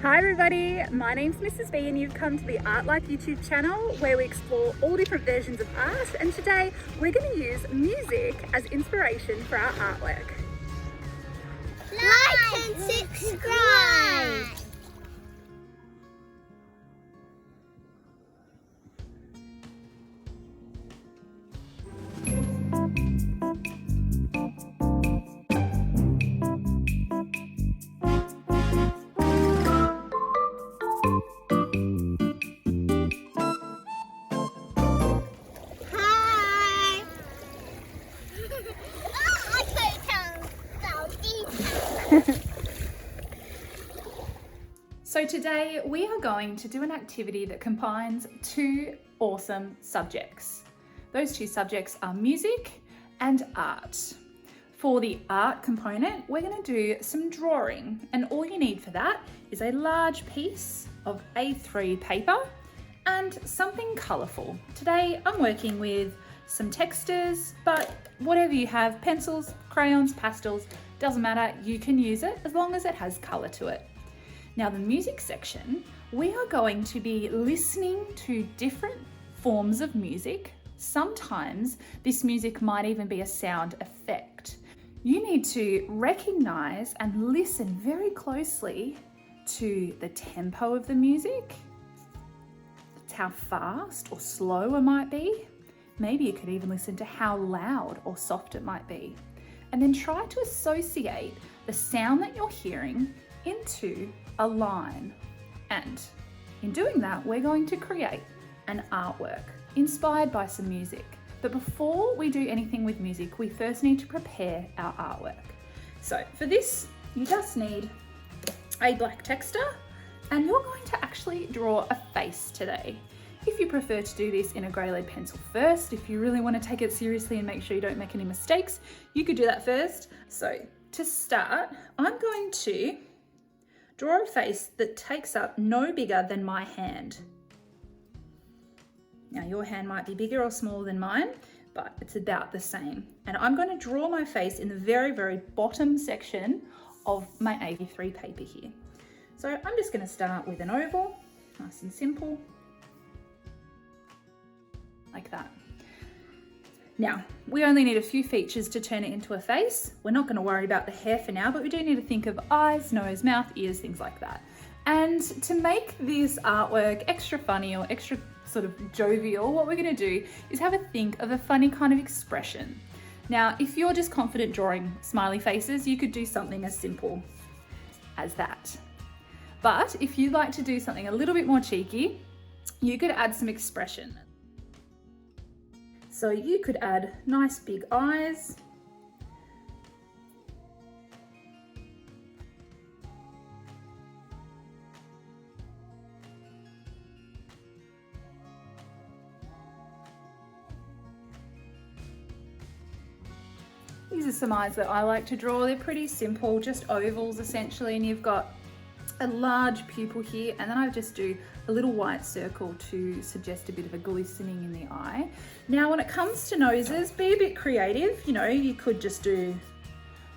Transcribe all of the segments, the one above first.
Hi everybody, my name's Mrs. B and you've come to the Artlife YouTube channel where we explore all different versions of art, and today we're going to use music as inspiration for our artwork. Like and subscribe! So today we are going to do an activity that combines two awesome subjects. Those two subjects are music and art. For the art component, we're going to do some drawing, and all you need for that is a large piece of A3 paper and something colourful. Today I'm working with some textures, but whatever you have, pencils, crayons, pastels, doesn't matter, you can use it as long as it has colour to it. Now the music section, we are going to be listening to different forms of music. Sometimes this music might even be a sound effect. You need to recognize and listen very closely to the tempo of the music. It's how fast or slow it might be. Maybe you could even listen to how loud or soft it might be. And then try to associate the sound that you're hearing into a line. And in doing that, we're going to create an artwork inspired by some music. But before we do anything with music, we first need to prepare our artwork. So for this, you just need a black texture, and you're going to actually draw a face today. If you prefer to do this in a grey lead pencil first, if you really want to take it seriously and make sure you don't make any mistakes, you could do that first. So to start, I'm going to draw a face that takes up no bigger than my hand. Now your hand might be bigger or smaller than mine, but it's about the same. And I'm going to draw my face in the very, very bottom section of my A3 paper here. So I'm just going to start with an oval, nice and simple, like that. Now, we only need a few features to turn it into a face. We're not going to worry about the hair for now, but we do need to think of eyes, nose, mouth, ears, things like that. And to make this artwork extra funny or extra sort of jovial, what we're going to do is have a think of a funny kind of expression. Now, if you're just confident drawing smiley faces, you could do something as simple as that. But if you'd like to do something a little bit more cheeky, you could add some expression. So you could add nice big eyes. These are some eyes that I like to draw. They're pretty simple, just ovals essentially, and you've got a large pupil here, and then I just do a little white circle to suggest a bit of a glistening in the eye. Now when it comes to noses, be a bit creative. You know, you could just do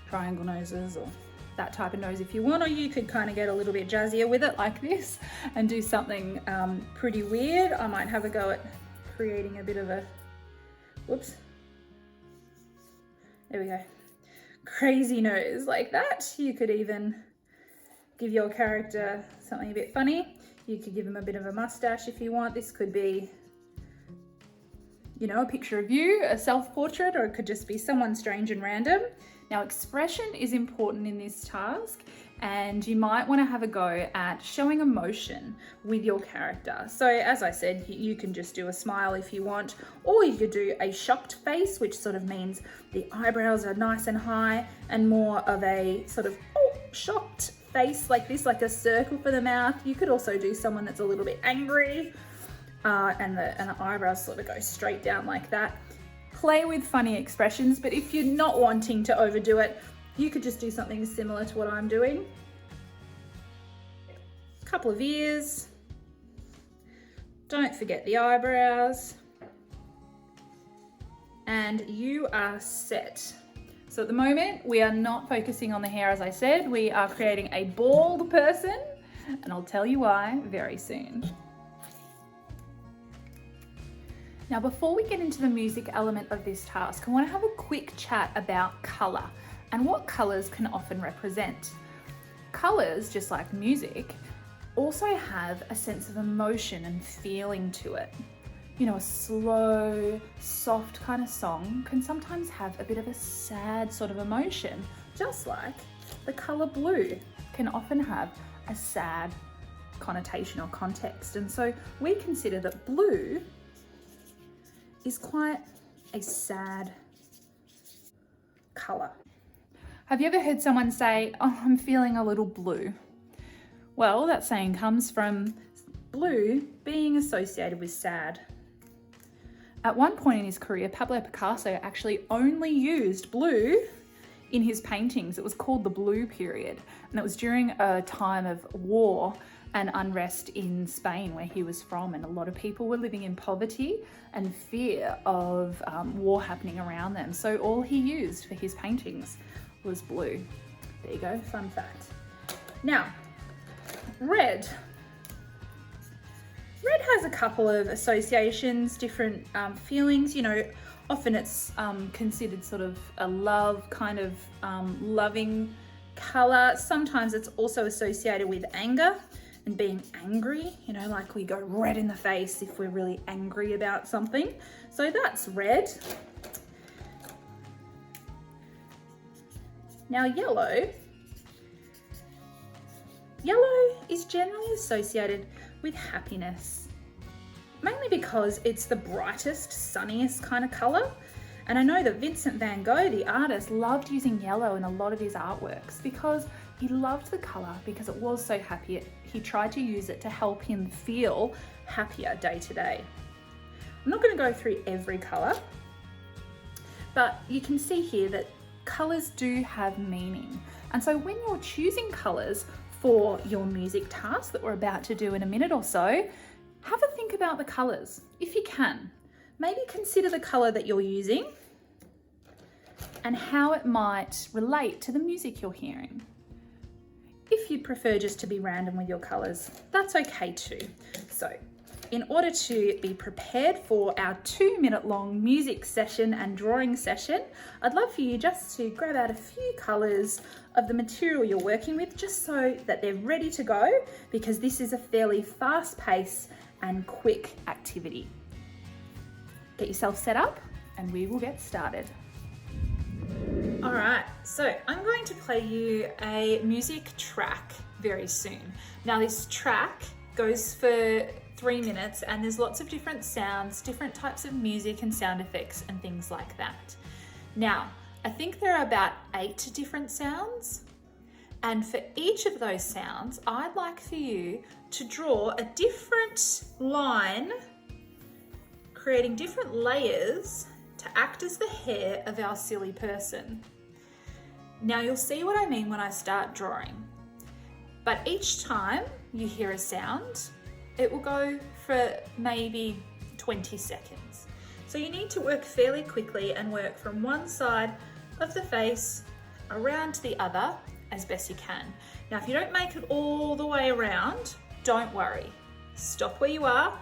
triangle noses or that type of nose if you want, or you could kind of get a little bit jazzier with it like this and do something pretty weird. I might have a go at creating a bit of a, whoops, there we go, crazy nose like that. You could even give your character something a bit funny. You could give him a bit of a mustache if you want. This could be, you know, a picture of you, a self-portrait, or it could just be someone strange and random. Now, expression is important in this task, and you might want to have a go at showing emotion with your character. So as I said, you can just do a smile if you want, or you could do a shocked face, which sort of means the eyebrows are nice and high, and more of a sort of shocked face like this, like a circle for the mouth. You could also do someone that's a little bit angry, and the eyebrows sort of go straight down like that. Play with funny expressions, but if you're not wanting to overdo it, you could just do something similar to what I'm doing. A couple of ears. Don't forget the eyebrows. And you are set. So at the moment, we are not focusing on the hair, as I said. We are creating a bald person, And I'll tell you why very soon. Now, before we get into the music element of this task, I want to have a quick chat about colour and what colours can often represent. Colours, just like music, also have a sense of emotion and feeling to it. You know, a slow, soft kind of song can sometimes have a bit of a sad sort of emotion, just like the colour blue can often have a sad connotation or context. And so we consider that blue is quite a sad colour. Have you ever heard someone say, "Oh, I'm feeling a little blue"? Well, that saying comes from blue being associated with sad. At one point in his career, Pablo Picasso actually only used blue in his paintings. It was called the Blue Period, and it was during a time of war and unrest in Spain, where he was from, and a lot of people were living in poverty and fear of war happening around them. So all he used for his paintings was blue. There you go, fun fact. Now, red. Red has a couple of associations, different feelings. You know, often it's considered sort of a love kind of loving colour. Sometimes it's also associated with anger and being angry, you know, like we go red in the face if we're really angry about something. So that's red. Now yellow. Yellow is generally associated with happiness, mainly because it's the brightest, sunniest kind of colour. And I know that Vincent van Gogh, the artist, loved using yellow in a lot of his artworks because he loved the colour because it was so happy. He tried to use it to help him feel happier day to day. I'm not going to go through every colour, but you can see here that colours do have meaning. And so when you're choosing colours for your music task that we're about to do in a minute or so, have a think about the colours. If you can, maybe consider the colour that you're using and how it might relate to the music you're hearing. If you prefer just to be random with your colours, that's okay too. So, in order to be prepared for our 2-minute long music session and drawing session, I'd love for you just to grab out a few colours of the material you're working with, just so that they're ready to go, because this is a fairly fast-paced and quick activity. Get yourself set up and we will get started. All right, so I'm going to play you a music track very soon. Now this track goes for 3 minutes and there's lots of different sounds, different types of music and sound effects and things like that. Now, I think there are about 8 different sounds, and for each of those sounds, I'd like for you to draw a different line, creating different layers to act as the hair of our silly person. Now you'll see what I mean when I start drawing, but each time you hear a sound, it will go for maybe 20 seconds. So you need to work fairly quickly and work from one side of the face around to the other as best you can. Now, if you don't make it all the way around, don't worry. Stop where you are,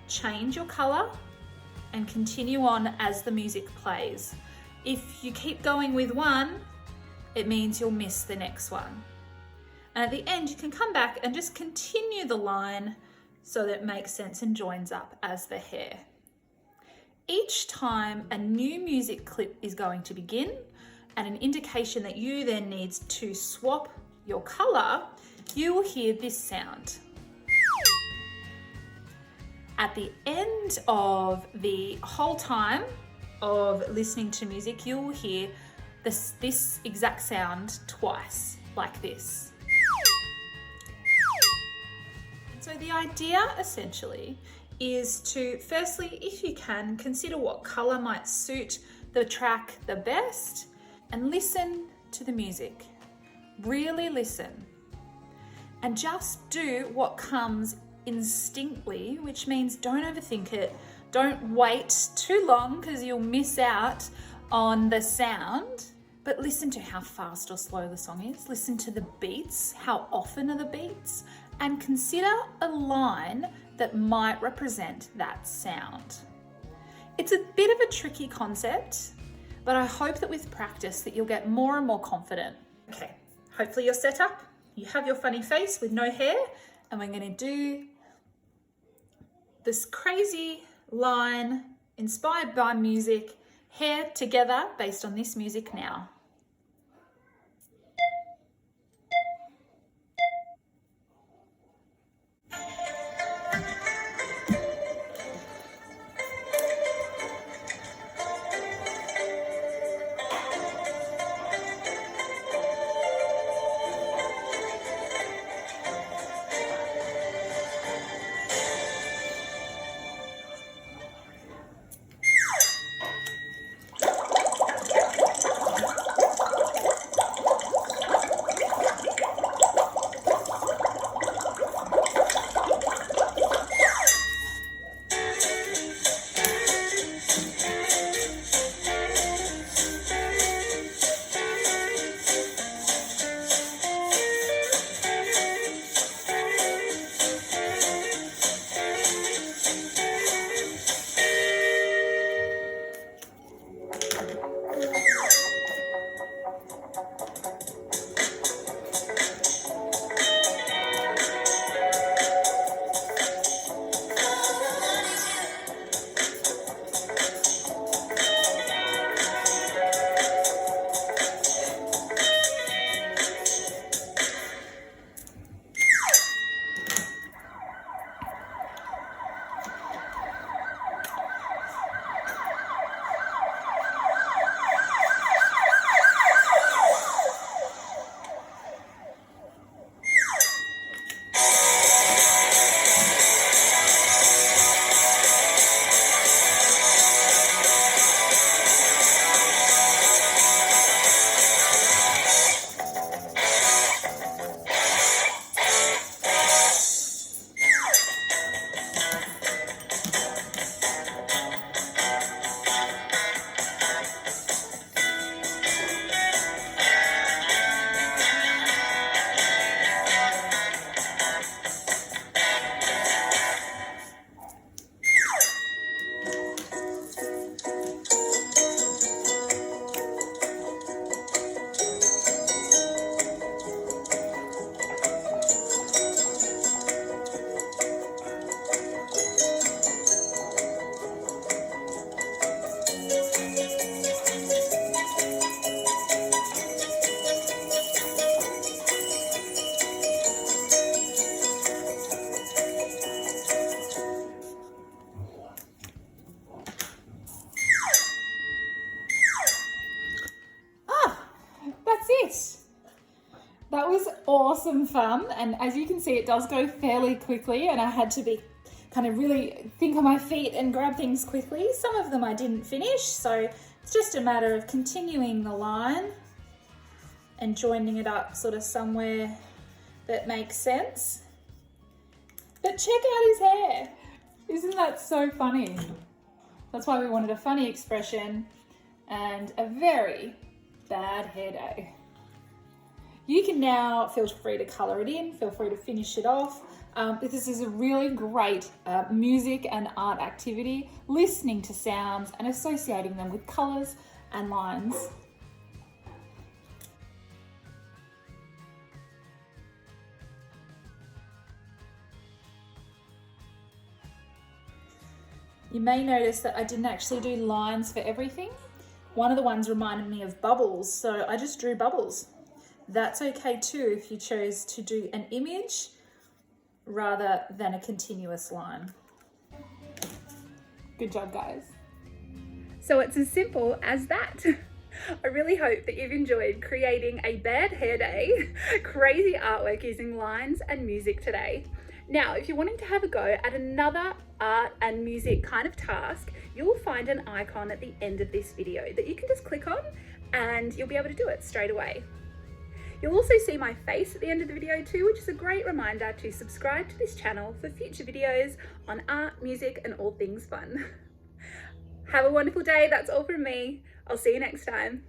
change your colour, and continue on as the music plays. If you keep going with one, it means you'll miss the next one. And at the end, you can come back and just continue the line so that it makes sense and joins up as the hair. Each time a new music clip is going to begin, and an indication that you then need to swap your colour, you will hear this sound. At the end of the whole time of listening to music, you will hear this exact sound twice, like this. So the idea essentially is to, firstly, if you can, consider what colour might suit the track the best and listen to the music. Really listen. And just do what comes instinctively, which means don't overthink it. Don't wait too long because you'll miss out on the sound. But listen to how fast or slow the song is. Listen to the beats. How often are the beats? and consider a line that might represent that sound. It's a bit of a tricky concept, but I hope that with practice that you'll get more and more confident. Okay, hopefully you're set up. You have your funny face with no hair, and we're going to do this crazy line inspired by music, hair together based on this music now. That was awesome fun, and as you can see it does go fairly quickly, and I had to be kind of really think on my feet and grab things quickly. Some of them I didn't finish, so it's just a matter of continuing the line and joining it up sort of somewhere that makes sense. But check out his hair. Isn't that so funny? That's why we wanted a funny expression and a very bad hair day. You can now feel free to colour it in, feel free to finish it off. This is a really great music and art activity, listening to sounds and associating them with colours and lines. You may notice that I didn't actually do lines for everything. One of the ones reminded me of bubbles, so I just drew bubbles. That's okay too if you chose to do an image rather than a continuous line. Good job, guys. So it's as simple as that. I really hope that you've enjoyed creating a bad hair day, crazy artwork using lines and music today. Now, if you're wanting to have a go at another art and music kind of task, you'll find an icon at the end of this video that you can just click on and you'll be able to do it straight away. You'll also see my face at the end of the video too, which is a great reminder to subscribe to this channel for future videos on art, music, and all things fun. Have a wonderful day. That's all from me. I'll see you next time.